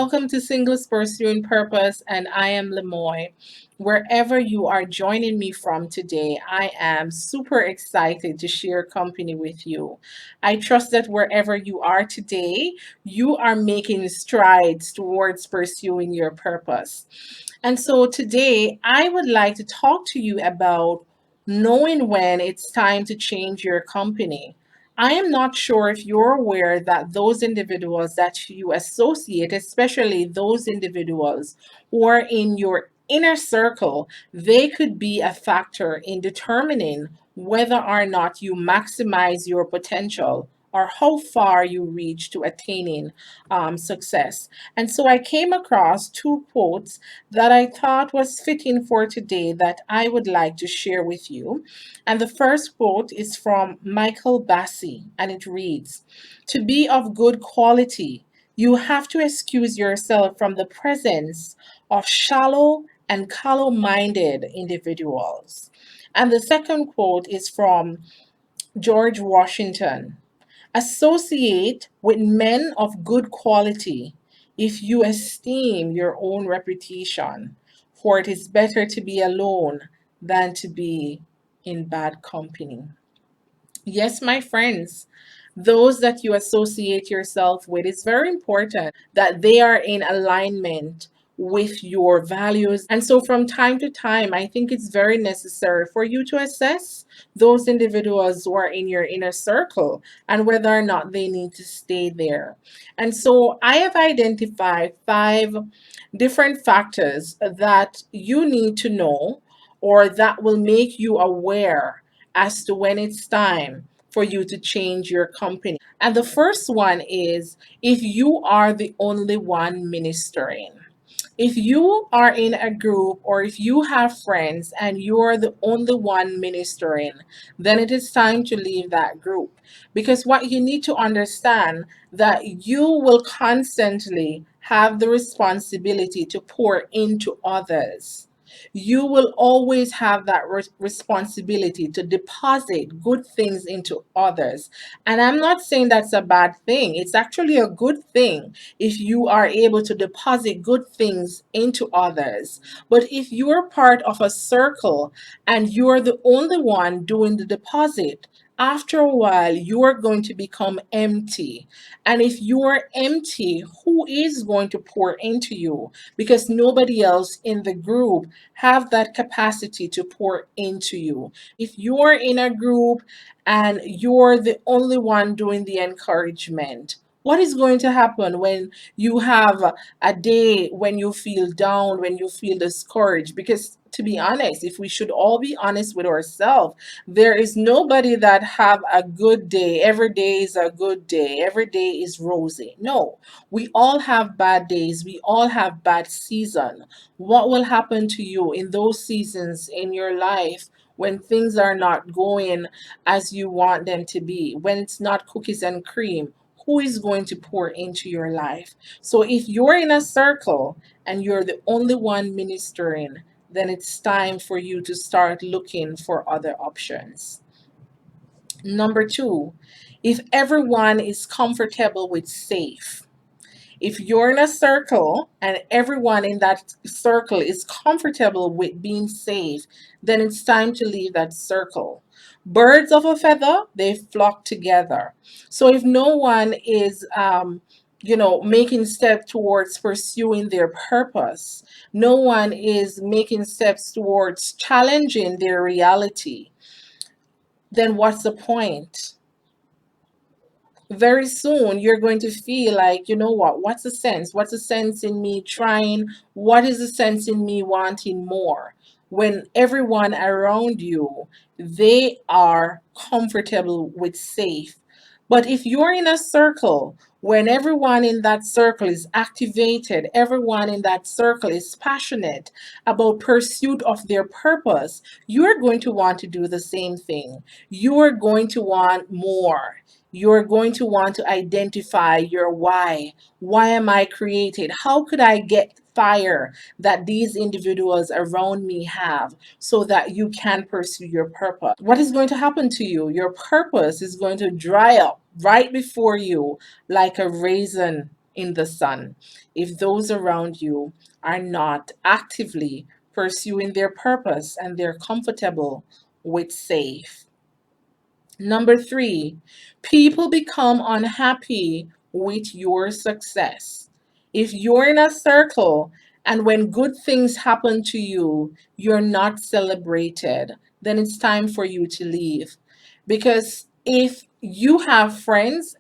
Welcome to Singles Pursuing Purpose, and I am Lemoy. Wherever you are joining me from today, I am super excited to share company with you. I trust that wherever you are today, you are making strides towards pursuing your purpose. And so today, I would like to talk to you about knowing when it's time to change your company. I am not sure if you're aware that those individuals that you associate, especially those individuals who are in your inner circle, they could be a factor in determining whether or not you maximize your potential or how far you reach to attaining success. And so I came across two quotes that I thought was fitting for today that I would like to share with you. And the first quote is from Michael Bassi, and it reads, "To be of good quality, you have to excuse yourself from the presence of shallow and callow minded individuals." And the second quote is from George Washington: "Associate with men of good quality if you esteem your own reputation, for it is better to be alone than to be in bad company." Yes, my friends, those that you associate yourself with, it's very important that they are in alignment with your values. And so from time to time, I think it's very necessary for you to assess those individuals who are in your inner circle and whether or not they need to stay there. And so I have identified five different factors that you need to know or that will make you aware as to when it's time for you to change your company. And the first one is if you are the only one ministering. If you are in a group or if you have friends and you're the only one ministering, then it is time to leave that group. Because what you need to understand that you will constantly have the responsibility to pour into others. You will always have that responsibility to deposit good things into others. And I'm not saying that's a bad thing. It's actually a good thing if you are able to deposit good things into others. But if you're part of a circle and you're the only one doing the deposit, after a while, you are going to become empty. And if you are empty, who is going to pour into you? Because nobody else in the group have that capacity to pour into you. If you're in a group and you're the only one doing the encouragement, what is going to happen when you have a day when you feel down, when you feel discouraged? Because to be honest, if we should all be honest with ourselves, there is nobody that have a good day. Every day is a good day. Every day is rosy. No, we all have bad days. We all have bad season. What will happen to you in those seasons in your life when things are not going as you want them to be, when it's not cookies and cream? Who is going to pour into your life? So if you're in a circle and you're the only one ministering, then it's time for you to start looking for other options. Number two, if everyone is comfortable with safe. If you're in a circle and everyone in that circle is comfortable with being safe, then it's time to leave that circle. Birds of a feather, they flock together. So if no one is, making steps towards pursuing their purpose, no one is making steps towards challenging their reality, then what's the point? Very soon you're going to feel like, you know what, what's the sense? What's the sense in me trying? What is the sense in me wanting more? When everyone around you, they are comfortable with safe. But if you're in a circle, when everyone in that circle is activated, everyone in that circle is passionate about pursuit of their purpose, you're going to want to do the same thing. You're going to want more. You're going to want to identify your why. Why am I created? How could I get fire that these individuals around me have so that you can pursue your purpose? What is going to happen to you? Your purpose is going to dry up right before you like a raisin in the sun if those around you are not actively pursuing their purpose and they're comfortable with safe. Number three, people become unhappy with your success. If you're in a circle and when good things happen to you, you're not celebrated, then it's time for you to leave. Because if you have friends,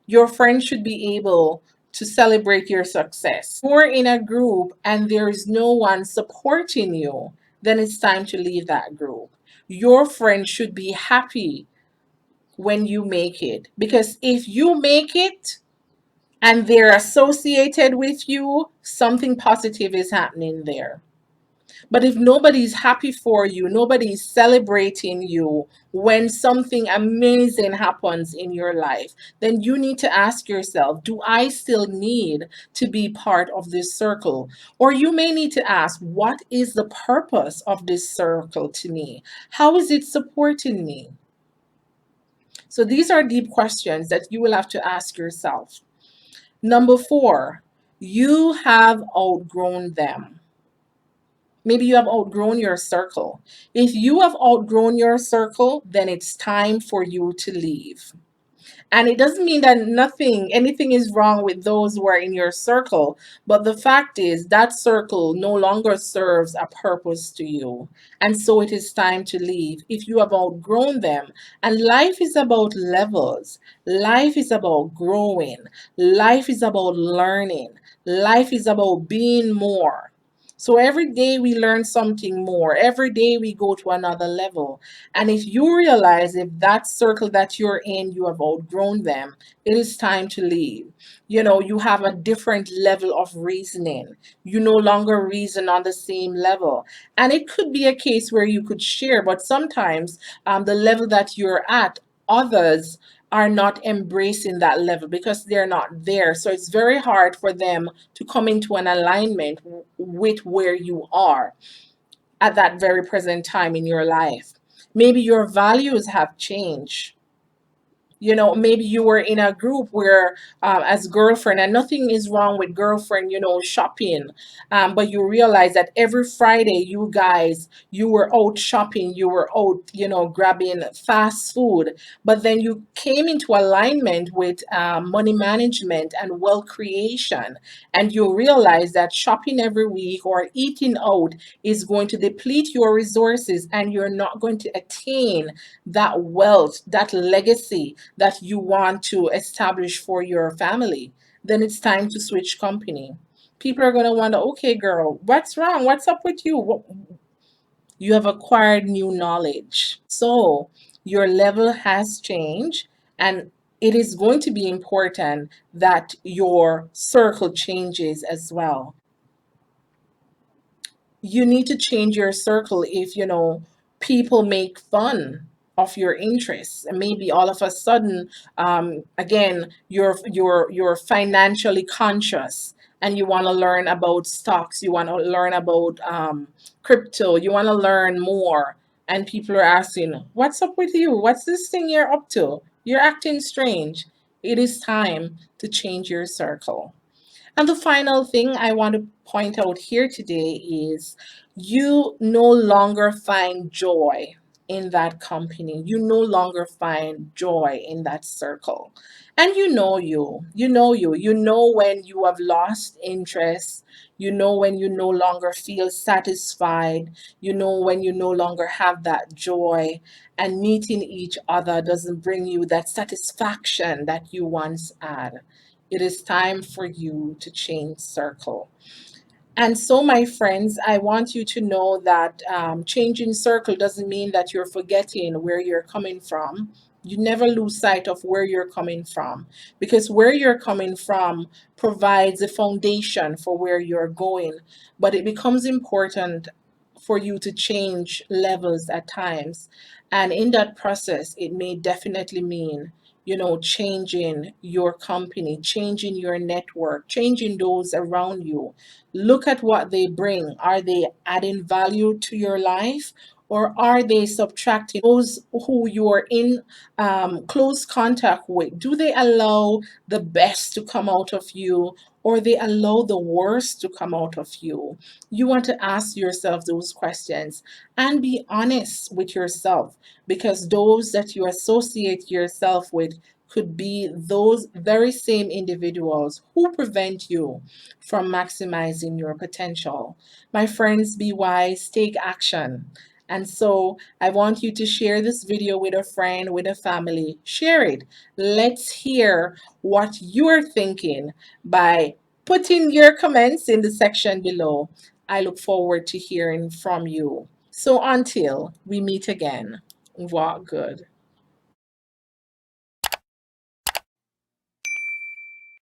your friends should be able to celebrate your success. You're in a group and there is no one supporting you, then it's time to leave that group. Your friends should be happy when you make it. Because if you make it and they're associated with you, something positive is happening there. But if nobody's happy for you, nobody's celebrating you when something amazing happens in your life, then you need to ask yourself, do I still need to be part of this circle? Or you may need to ask, what is the purpose of this circle to me? How is it supporting me? So these are deep questions that you will have to ask yourself. Number four, you have outgrown them. Maybe you have outgrown your circle. If you have outgrown your circle, then it's time for you to leave. And it doesn't mean that anything is wrong with those who are in your circle. But the fact is that circle no longer serves a purpose to you. And so it is time to leave if you have outgrown them. And life is about levels. Life is about growing. Life is about learning. Life is about being more. So every day we learn something more. Every day we go to another level. And if you realize if that circle that you're in, you have outgrown them, it is time to leave. You have a different level of reasoning. You no longer reason on the same level. And it could be a case where you could share, but sometimes the level that you're at, others are not embracing that level because they're not there. So it's very hard for them to come into an alignment with where you are at that very present time in your life. Maybe your values have changed. Maybe you were in a group where, as girlfriend, and nothing is wrong with girlfriend, shopping. But you realize that every Friday, you were out shopping, you were out, grabbing fast food. But then you came into alignment with money management and wealth creation. And you realize that shopping every week or eating out is going to deplete your resources and you're not going to attain that wealth, that legacy that you want to establish for your family, then it's time to switch company. People are going to wonder, okay, girl, what's wrong? What's up with you? You have acquired new knowledge. So your level has changed, and it is going to be important that your circle changes as well. You need to change your circle if people make fun of your interests, and maybe all of a sudden, again, you're financially conscious and you want to learn about stocks, you want to learn about crypto, you want to learn more, and people are asking, what's up with you? What's this thing you're up to? You're acting strange. It is time to change your circle. And the final thing I want to point out here today is you no longer find joy in that company. You no longer find joy in that circle. And you know when you have lost interest, you know when you no longer feel satisfied, you know when you no longer have that joy, and meeting each other doesn't bring you that satisfaction that you once had. It is time for you to change circle. And so, my friends, I want you to know that changing circle doesn't mean that you're forgetting where you're coming from. You never lose sight of where you're coming from, because where you're coming from provides a foundation for where you're going. But it becomes important for you to change levels at times. And in that process, it may definitely mean changing your company, changing your network, changing those around you. Look at what they bring. Are they adding value to your life? or are they subtracting those who you're in close contact with? Do they allow the best to come out of you, or they allow the worst to come out of you? You want to ask yourself those questions and be honest with yourself, because those that you associate yourself with could be those very same individuals who prevent you from maximizing your potential. My friends, be wise, take action. And so I want you to share this video with a friend, with a family. Share it. Let's hear what you're thinking by putting your comments in the section below. I look forward to hearing from you. So until we meet again, walk good.